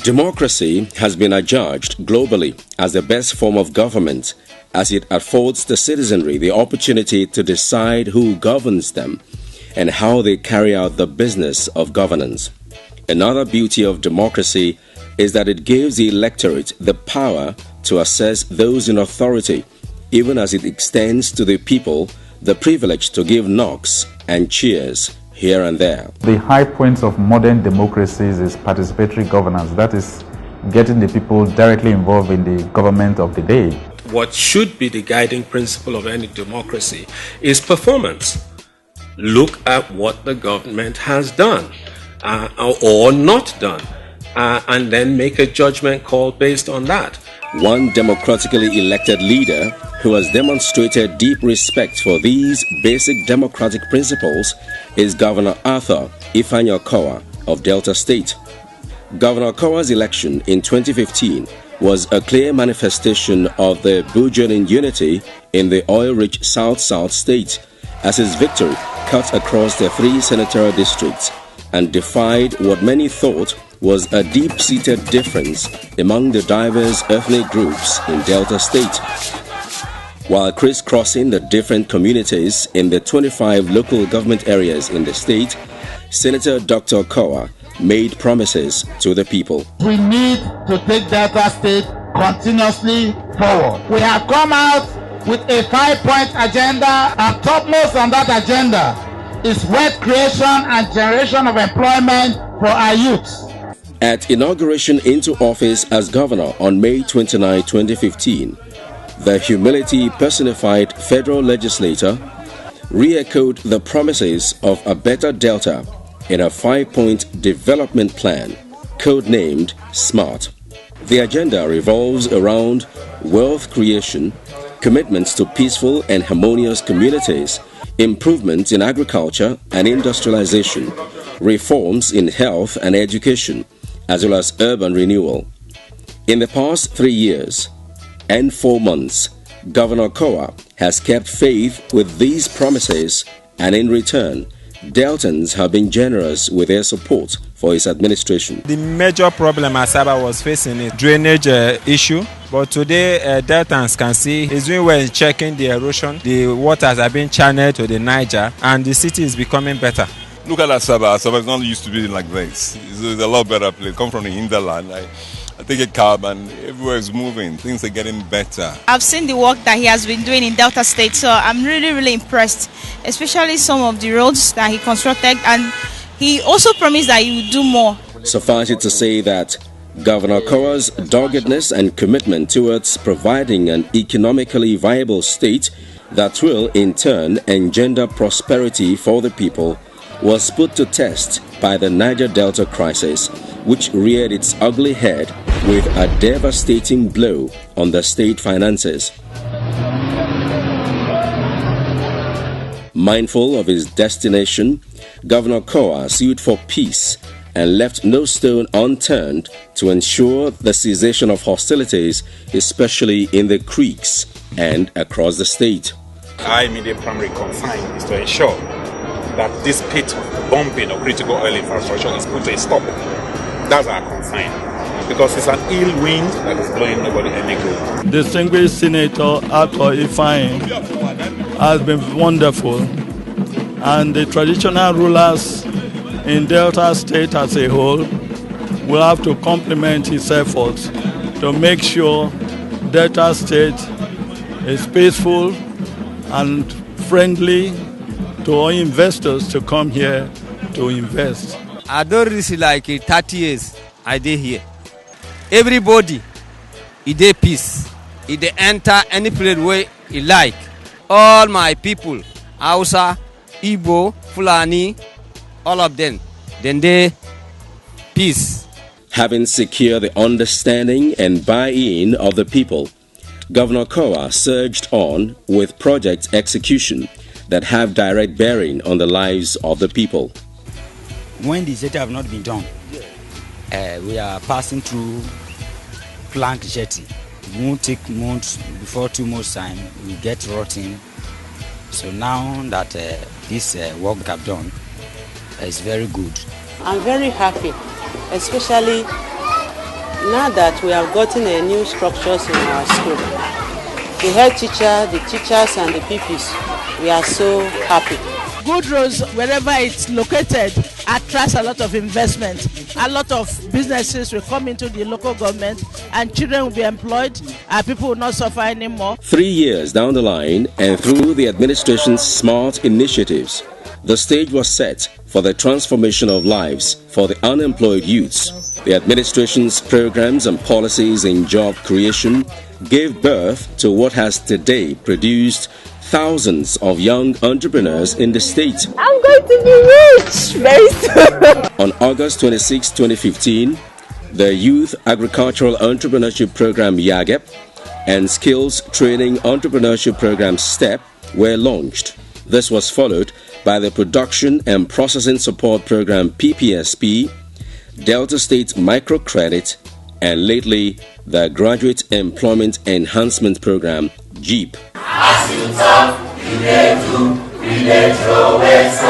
Democracy has been adjudged globally as the best form of government, as it affords the citizenry the opportunity to decide who governs them and how they carry out the business of governance. Another beauty of democracy is that it gives the electorate the power to assess those in authority, even as it extends to the people the privilege to give knocks and cheers here and there. The high points of modern democracies is participatory governance, that is, getting the people directly involved in the government of the day. What should be the guiding principle of any democracy is performance. Look at what the government has done or not done, and then make a judgment call based on that. One democratically elected leader who has demonstrated deep respect for these basic democratic principles is Governor Ifeanyi Okowa of Delta State. Governor Okowa's election in 2015 was a clear manifestation of the burgeoning unity in the oil-rich South-South state, as his victory cut across the 3 senatorial districts and defied what many thought was a deep-seated difference among the diverse ethnic groups in Delta State. While crisscrossing the different communities in the 25 local government areas in the state, Senator Dr. Okowa made promises to the people. We need to take Delta State continuously forward. We have come out with a 5-point agenda, and topmost on that agenda is wealth creation and generation of employment for our youth. At inauguration into office as governor on May 29, 2015, the humility personified federal legislator re-echoed the promises of a better Delta in a 5-point development plan, codenamed SMART. The agenda revolves around wealth creation, commitments to peaceful and harmonious communities, improvements in agriculture and industrialization, reforms in health and education, as well as urban renewal. In the past 3 years and 4 months, Governor Okowa has kept faith with these promises, and in return, Deltans have been generous with their support for his administration. The major problem Asaba was facing is drainage issue, but today Deltans can see he's doing well in checking the erosion. The waters are being channeled to the Niger, and the city is becoming better. Look at Asaba. Asaba is not used to be like this. It's a lot better place. Come from the hinterland. I take a cab and everywhere is moving. Things are getting better. I've seen the work that he has been doing in Delta State, so I'm really impressed, especially some of the roads that he constructed, and he also promised that he would do more. Suffice it to say that Governor Okowa's doggedness and commitment towards providing an economically viable state that will in turn engender prosperity for the people was put to test by the Niger Delta crisis, which reared its ugly head with a devastating blow on the state finances. Mindful of his destination, Governor Okowa sued for peace and left no stone unturned to ensure the cessation of hostilities, especially in the creeks and across the state. Our immediate primary concern is to ensure that this pit of bombing of critical oil infrastructure is put to a stop. That's our concern, because it's an ill wind that is blowing nobody any good. Distinguished Senator Ifeanyi has been wonderful, and the traditional rulers in Delta State as a whole will have to complement his efforts to make sure Delta State is peaceful and friendly to all investors to come here to invest. I don't really like 30 years I did here. Everybody, he did peace. He dey enter any place where he like. All my people, Hausa, Igbo, Fulani, all of them, then they peace. Having secured the understanding and buy-in of the people, Governor Okowa surged on with project execution that have direct bearing on the lives of the people. When the jetty have not been done, we are passing through plank jetty. It won't take months, before 2 months time, we get rotting. So now that this work have done, is very good. I'm very happy, especially Now that we have gotten a new structures in our school, the head teacher, the teachers and the pupils, we are so happy. Good roads, wherever it's located, attracts a lot of investment. A lot of businesses will come into the local government and children will be employed and people will not suffer anymore. 3 years down the line and through the administration's smart initiatives, the stage was set for the transformation of lives for the unemployed youths. The administration's programs and policies in job creation gave birth to what has today produced thousands of young entrepreneurs in the state. I'm going to be rich very soon. On August 26, 2015, the Youth Agricultural Entrepreneurship Program YAGEP and Skills Training Entrepreneurship Program STEP were launched. This was followed by the Production and Processing Support Program PPSP, Delta State Microcredit, and lately the Graduate Employment Enhancement Program JEEP. As you talk, we let do, we let your words.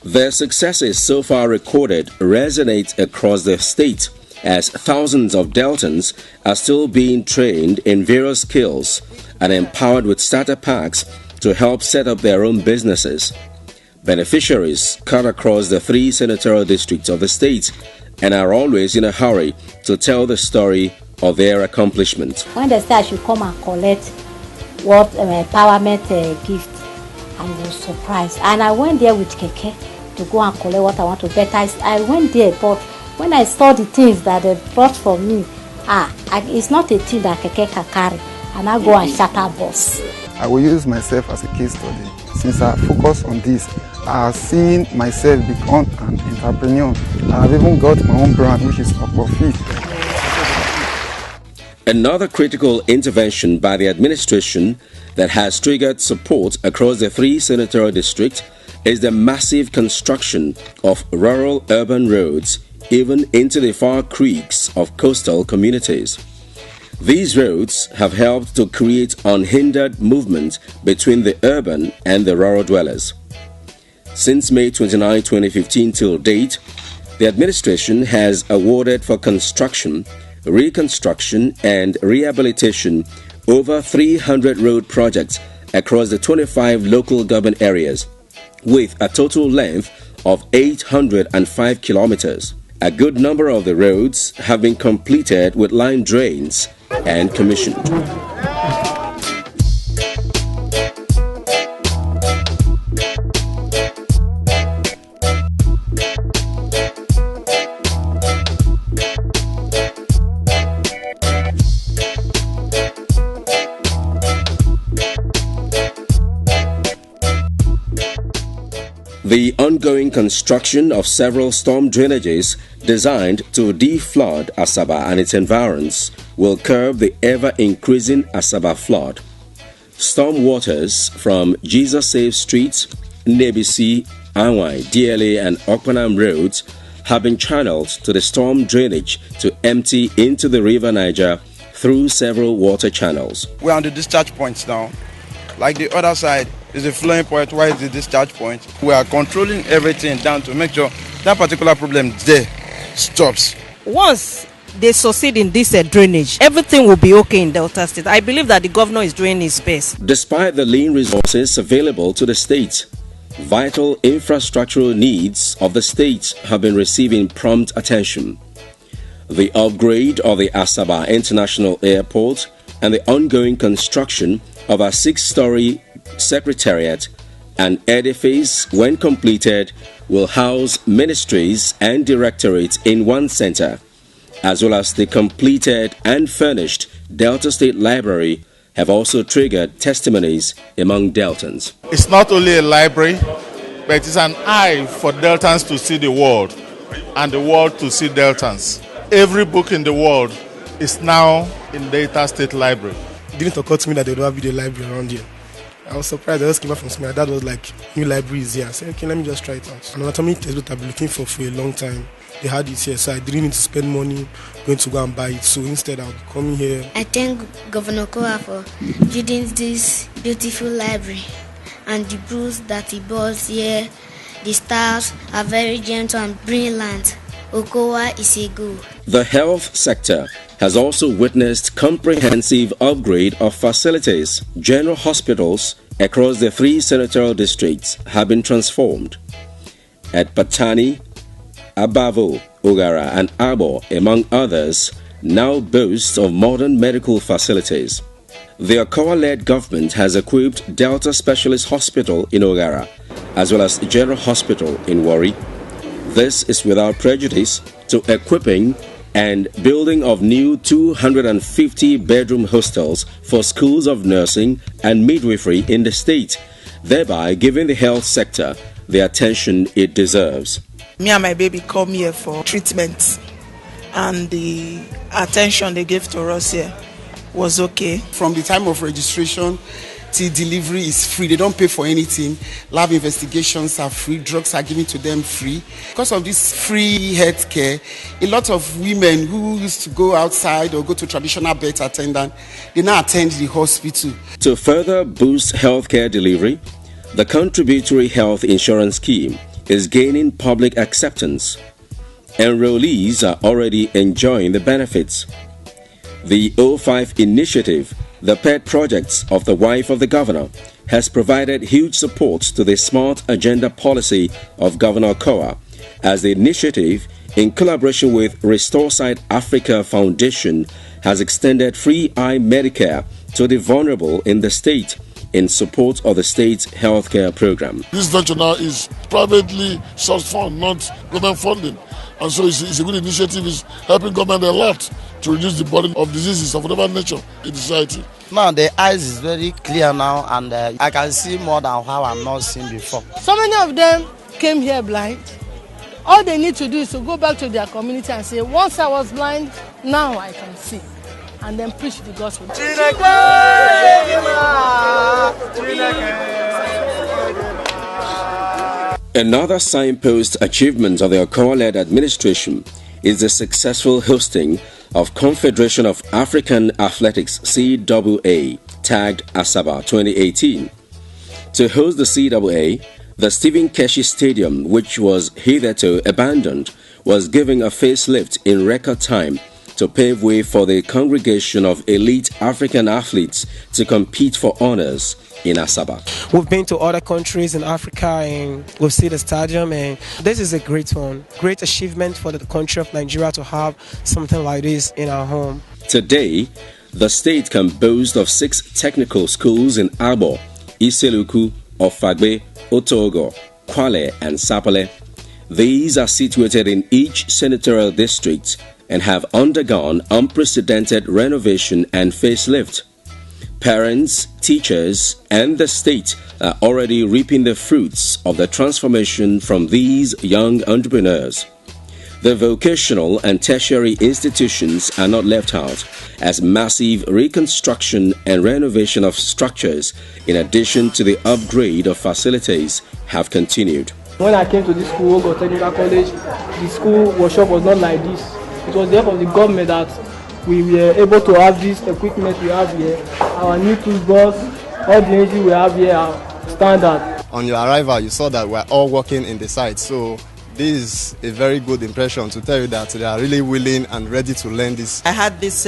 Their successes so far recorded resonate across the state as thousands of Deltans are still being trained in various skills and empowered with starter packs to help set up their own businesses. Beneficiaries cut across the 3 senatorial districts of the state and are always in a hurry to tell the story of their accomplishment. When they say I should come and collect what empowerment gift, I was surprised. And I went there with Keke to go and collect what I want to get. I went there, but when I saw the things that they brought for me, it's not a thing that Keke can carry. And I go and shatter boss. I will use myself as a case study. Since I focus on this, I have seen myself become an entrepreneur. I have even got my own brand, which is Profit. Another critical intervention by the administration that has triggered support across the 3 senatorial districts is the massive construction of rural-urban roads, even into the far creeks of coastal communities. These roads have helped to create unhindered movement between the urban and the rural dwellers. Since May 29, 2015 till date, the administration has awarded for construction, reconstruction and rehabilitation over 300 road projects across the 25 local government areas with a total length of 805 kilometers. A good number of the roads have been completed with line drains and commissioned. The ongoing construction of several storm drainages designed to deflood Asaba and its environs will curb the ever-increasing Asaba flood. Storm waters from Jesus Save Street, Nebisi, Anwai, DLA and Okpanam roads have been channeled to the storm drainage to empty into the River Niger through several water channels. We're on the discharge points now. Like the other side is the flowing point, where is the discharge point. We are controlling everything down to make sure that particular problem there stops. Once they succeed in this drainage, everything will be okay in Delta State. I believe that the governor is doing his best. Despite the lean resources available to the state, vital infrastructural needs of the state have been receiving prompt attention. The upgrade of the Asaba International Airport and the ongoing construction of a 6-story secretariat and edifice, when completed, will house ministries and directorates in one center, as well as the completed and furnished Delta State Library have also triggered testimonies among Deltans. It's not only a library, but it is an eye for Deltans to see the world and the world to see Deltans. Every book in the world is now in Delta State Library. It didn't occur to me that there would not be a library around here. I was surprised. I just came back from school. My dad was like, new library is here. I said, okay, let me just try it out. An anatomy textbook I've been looking for a long time. They had it here, so I didn't need to spend money going to go and buy it. So instead, I'll be coming here. I thank Governor Okowa for building this beautiful library, and the books that he bought here, the staffs are very gentle and brilliant. Okowa Isegu. The health sector has also witnessed comprehensive upgrade of facilities. General hospitals across the 3 senatorial districts have been transformed. At Patani, Abavo, Ogara and Abo, among others, now boast of modern medical facilities. The Okowa-led government has equipped Delta Specialist Hospital in Ogara, as well as General Hospital in Warri. This is without prejudice to equipping and building of new 250-bedroom hostels for schools of nursing and midwifery in the state, thereby giving the health sector the attention it deserves. Me and my baby come here for treatment, and the attention they gave to us here was okay. From the time of registration till delivery is free. They don't pay for anything. Lab investigations are free. Drugs are given to them free. Because of this free health care, a lot of women who used to go outside or go to traditional birth attendant, they now attend the hospital. To further boost healthcare delivery, the Contributory Health Insurance Scheme is gaining public acceptance. Enrollees are already enjoying the benefits. The O5 initiative, the pet projects of the wife of the governor, has provided huge support to the smart agenda policy of Governor Okowa, as the initiative, in collaboration with Restore Sight Africa Foundation, has extended free eye Medicare to the vulnerable in the state in support of the state's healthcare program. This venture now is privately sourced fund, not government funding. And so it's a good initiative. It's helping government a lot to reduce the burden of diseases of whatever nature in society. Now the eyes is very clear now, and I can see more than how I'm not seen before. So many of them came here blind. All they need to do is to go back to their community and say, once I was blind, now I can see. And then preach the gospel. Another signpost achievement of the Okowa-led administration is the successful hosting of Confederation of African Athletics CAA, tagged Asaba 2018. To host the CAA, the Stephen Keshi Stadium, which was hitherto abandoned, was given a facelift in record time to pave way for the congregation of elite African athletes to compete for honors in Asaba. We've been to other countries in Africa and we've seen the stadium, and this is a great one. Great achievement for the country of Nigeria to have something like this in our home. Today, the state can boast of 6 technical schools in Abo, Iseluku, Ofagbe, Otogo, Kwale and Sapele. These are situated in each senatorial district and have undergone unprecedented renovation and facelift. Parents, teachers, and the state are already reaping the fruits of the transformation from these young entrepreneurs. The vocational and tertiary institutions are not left out, as massive reconstruction and renovation of structures, in addition to the upgrade of facilities, have continued. When I came to this school, Ogo Technical College, the school workshop was not like this. It was the help of the government that we were able to have this equipment we have here. Our new toolbox, all the energy we have here are standard. On your arrival, you saw that we're all working in the site. So this is a very good impression to tell you that they are really willing and ready to learn this. I had this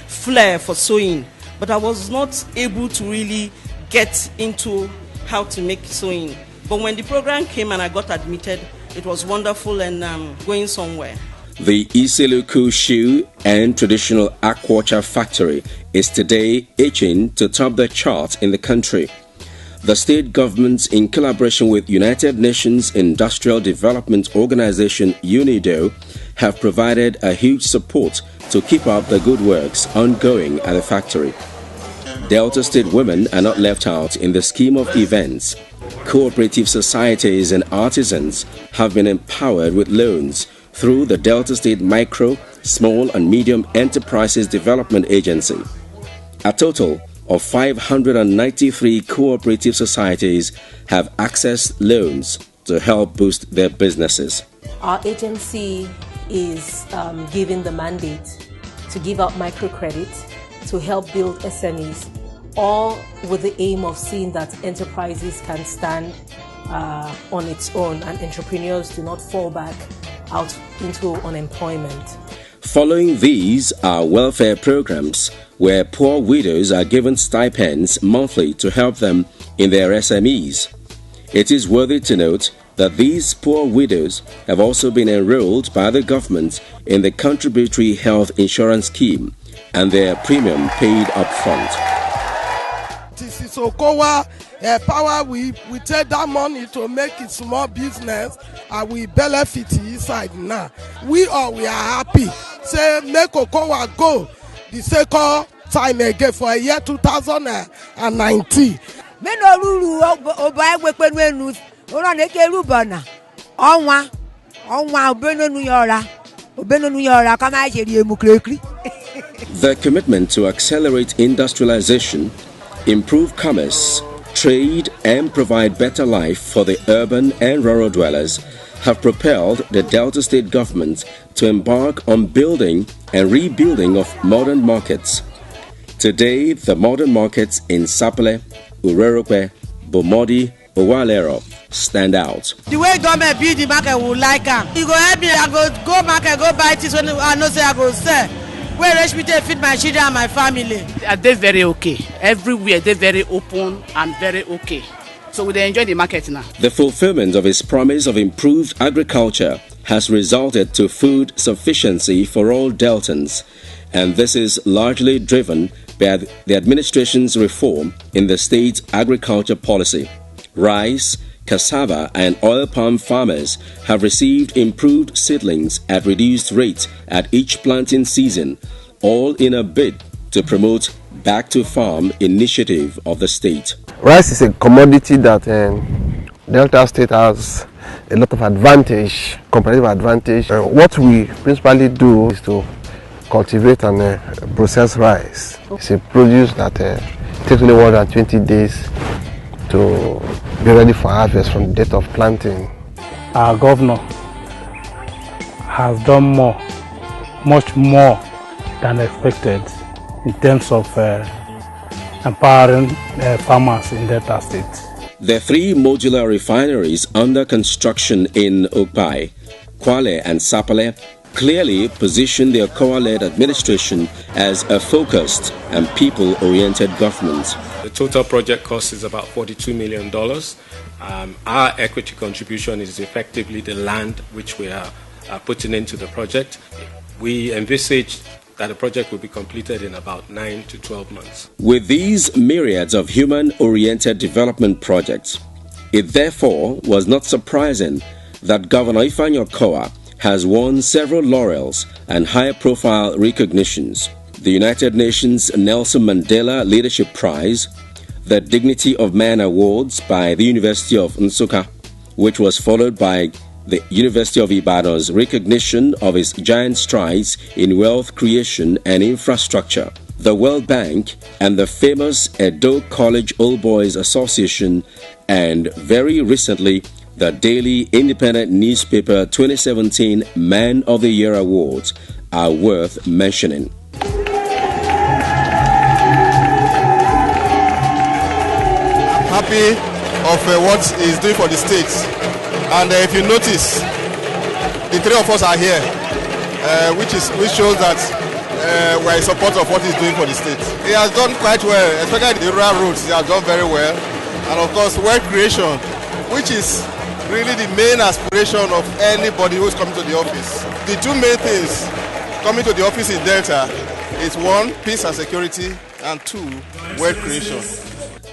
flair for sewing, but I was not able to really get into how to make sewing. But when the program came and I got admitted, it was wonderful and going somewhere. The Iseluku Shoe and Traditional Aquaculture Factory is today itching to top the chart in the country. The state governments, in collaboration with United Nations Industrial Development Organization UNIDO, have provided a huge support to keep up the good works ongoing at the factory. Delta State women are not left out in the scheme of events. Cooperative societies and artisans have been empowered with loans through the Delta State Micro, Small and Medium Enterprises Development Agency. A total of 593 cooperative societies have accessed loans to help boost their businesses. Our agency is given the mandate to give out microcredit to help build SMEs, all with the aim of seeing that enterprises can stand on its own and entrepreneurs do not fall back out into unemployment. Following these are welfare programs where poor widows are given stipends monthly to help them in their SMEs. It is worthy to note that these poor widows have also been enrolled by the government in the contributory health insurance scheme and their premium paid up front. This is Okowa power. We take that money to make it small business and we benefit inside now. We are happy. Say make Okowa go the second time again for a year 2019. The commitment to accelerate industrialization, improve commerce, trade, and provide better life for the urban and rural dwellers have propelled the Delta State government to embark on building and rebuilding of modern markets. Today, the modern markets in Sapele, Urerope, Bomodi, Owalero stand out. The way government build the market, we like them. You go help me, I go market, go buy things when I know say I go sell. Where reach me to feed my children and my family. They're very okay. Everywhere they're very open and very okay. So we enjoy the market now. The fulfillment of his promise of improved agriculture has resulted to food sufficiency for all Deltans, and this is largely driven by the administration's reform in the state's agriculture policy. Rice, cassava and oil palm farmers have received improved seedlings at reduced rates at each planting season, all in a bid to promote Back to Farm initiative of the state. Rice is a commodity that Delta State has a lot of advantage, comparative advantage. What we principally do is to cultivate and process rice. It's a produce that takes only 120 days to be ready for harvest from the date of planting. Our governor has done much more than expected in terms of empowering farmers in Delta State. The three modular refineries under construction in Okpai, Kwale and Sapele clearly position the Okowa-led administration as a focused and people-oriented government. The total project cost is about $42 million. Our equity contribution is effectively the land which we are putting into the project. We envisage that the project will be completed in about 9 to 12 months. With these myriads of human-oriented development projects, it therefore was not surprising that Governor Ifeanyi Okowa has won several laurels and high-profile recognitions. The United Nations Nelson Mandela Leadership Prize, the Dignity of Man Awards by the University of Nsukka, which was followed by the University of Ibadan's recognition of its giant strides in wealth creation and infrastructure, the World Bank and the famous Edo College Old Boys Association, and very recently the Daily Independent Newspaper 2017 Man of the Year Awards are worth mentioning. Happy of what he's doing for the state, and if you notice, the three of us are here, which shows that we're in support of what he's doing for the state. He has done quite well, especially the rural roads. He has done very well, and of course wealth creation, which is really the main aspiration of anybody who's coming to the office. The two main things coming to the office in Delta is one, peace and security, and two, wealth creation.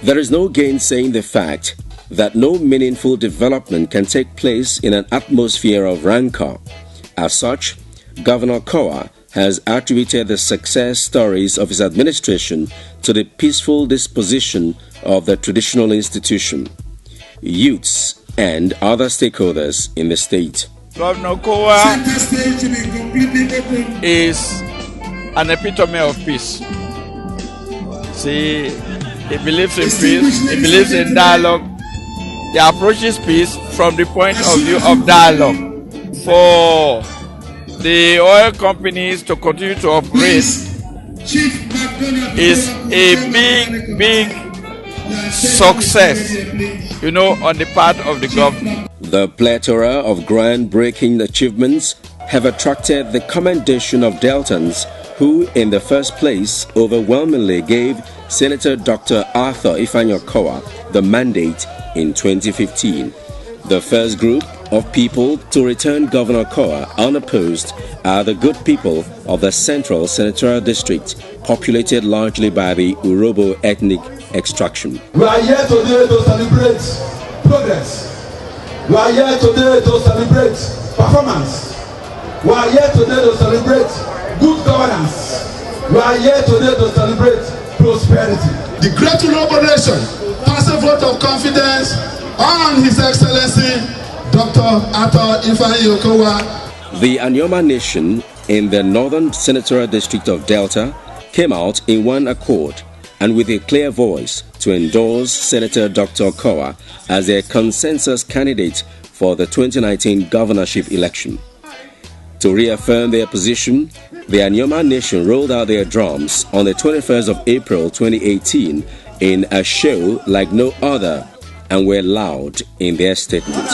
There is no gainsaying the fact that no meaningful development can take place in an atmosphere of rancor. As such, Governor Okowa has attributed the success stories of his administration to the peaceful disposition of the traditional institution, youths, and other stakeholders in the state. Governor Okowa is an epitome of peace. See, he believes in peace, he believes in dialogue. He approaches peace from the point of view of dialogue. For the oil companies to continue to operate is a big success, on the part of the government. The plethora of groundbreaking achievements have attracted the commendation of Deltans who, in the first place, overwhelmingly gave Senator Dr. Arthur Ifeanyi Okowa the mandate in 2015. The first group of people to return Governor Okowa unopposed are the good people of the Central Senatorial District, populated largely by the Urobo ethnic extraction. We are here today to celebrate progress. We are here today to celebrate performance. We are here today to celebrate good governance. We are here today to celebrate prosperity. The great Urobo nation pass a vote of confidence on His Excellency Dr. Arthur Ifeanyi Okowa. The Anyoma Nation in the Northern Senatorial District of Delta came out in one accord and with a clear voice to endorse Senator Dr. Okowa as their consensus candidate for the 2019 governorship election. To reaffirm their position, the Anyoma Nation rolled out their drums on the 21st of April 2018 in a show like no other and were loud in their statement.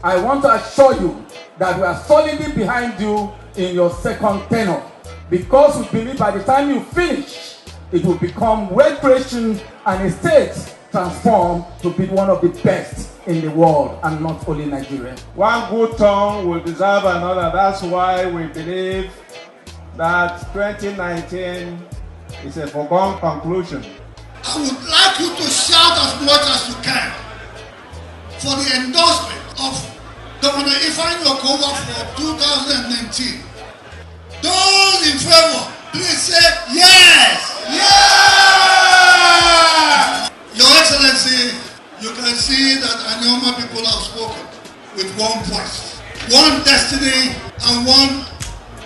I want to assure you that we are solidly behind you in your second tenure, because we believe by the time you finish, it will become wealth creation and a state transformed to be one of the best in the world and not only Nigeria. One good turn will deserve another. That's why we believe that 2019 is a foregone conclusion. I would like you to shout as much as you can for the endorsement of Governor Ifeanyi Okowa for 2019. Those in favor, please say yes! Yeah! Your Excellency, you can see that Anyoma people have spoken with one voice, one destiny and one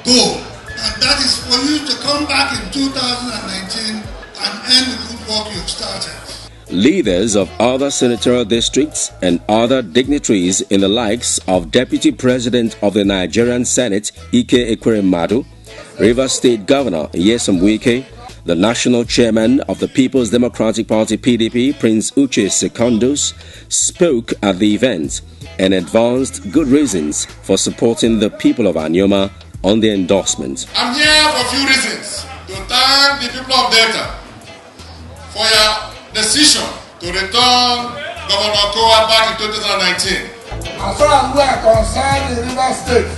goal. And that is for you to come back in 2019 and end the good work you've started. Leaders of other senatorial districts and other dignitaries in the likes of Deputy President of the Nigerian Senate, Ekwueme, Rivers State Governor Nyesom Wike, the National Chairman of the People's Democratic Party PDP, Prince Uche Secondos, spoke at the event and advanced good reasons for supporting the people of Anyoma on the endorsement. I'm here for a few reasons. To thank the people of Delta for your decision to return Governor Okowa back in 2019. As far as we are concerned in Rivers State,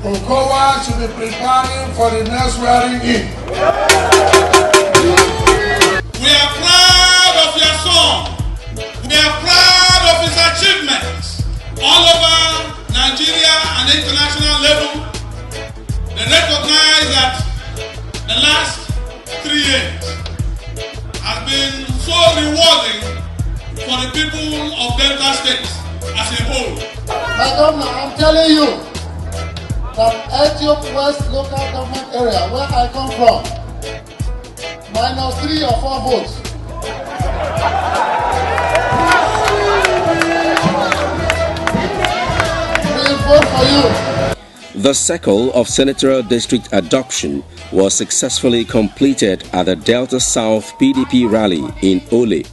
Okowa should be preparing for the next swearing in. We are proud of your son. We are proud of his achievements all over Nigeria and international level. They recognize that the last 3 years has been so rewarding for the people of Delta State as a whole. My governor, I'm telling you that Etiop West local government area where I come from, -3 or 4 votes. We vote for you. The cycle of senatorial district adoption was successfully completed at the Delta South PDP rally in Ole.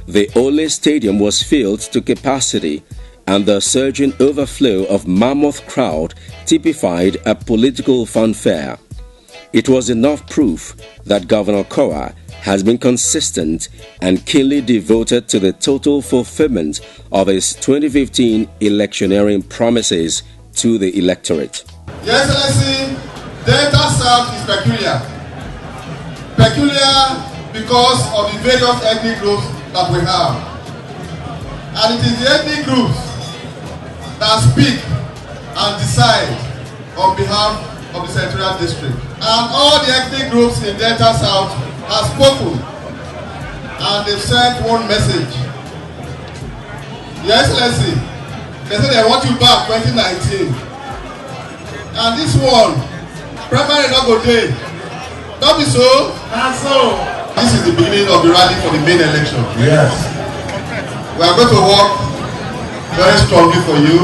The Ole Stadium was filled to capacity, and the surging overflow of mammoth crowd typified a political fanfare. It was enough proof that Governor Okowa has been consistent and keenly devoted to the total fulfillment of his 2015 electioneering promises to the electorate. Your Excellency, Delta South is peculiar. Peculiar because of the various ethnic groups that we have. And it is the ethnic groups that speak and decide on behalf of the Senatorial District. And all the ethnic groups in Delta South have spoken and they've sent one message. Your Excellency, they say they want you back 2019. And this one, primary not go day. Don't be so. And so. This is the beginning of the rally for the main election. Yes. We are going to work very strongly for you.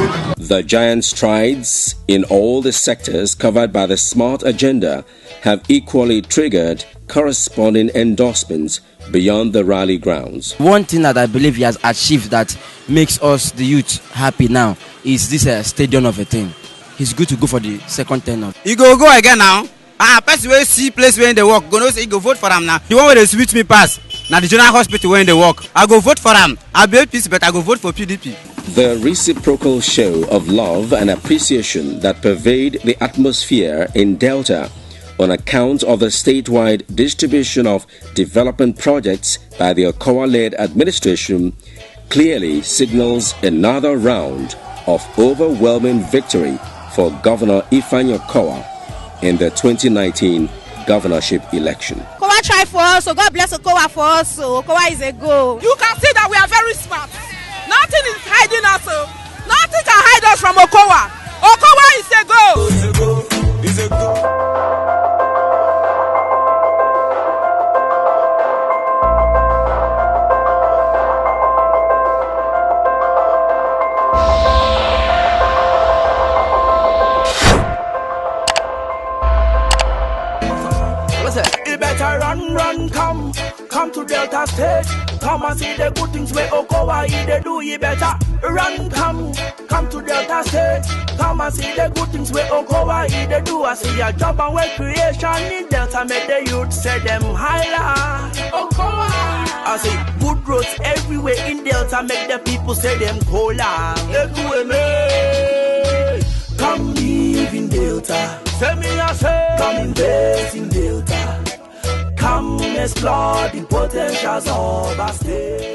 The giant strides in all the sectors covered by the SMART agenda have equally triggered corresponding endorsements beyond the rally grounds. One thing that I believe he has achieved that makes us, the youth, happy now is this stadium of a thing. He's good to go for the second tenure. He go again now. Person wey see place where they work, go know say he go vote for him now. The one where they switch me pass, now the general hospital where they work, I go vote for him. I be APC, but I go vote for PDP. The reciprocal show of love and appreciation that pervade the atmosphere in Delta on account of the statewide distribution of development projects by the Okowa-led administration clearly signals another round of overwhelming victory for Governor Ifeanyi Okowa in the 2019 governorship election. Okowa try for us, so God bless Okowa for us. So Okowa is a go. You can see that we are very smart. Nothing is hiding us. Nothing can hide us from Okowa. Okowa is a go. It's a go. You better run, come to Delta State. Come and see the good things where Okowa they do. You better run, come to Delta State. Come and see the good things where Okowa they do. I see a job and work creation in Delta. Make the youth say them highlight Okowa. I see good roads everywhere in Delta. Make the people say them cola. Ekwueme, come live in Delta. Say me I say, come invest in Delta. Come explore the potentials of our state.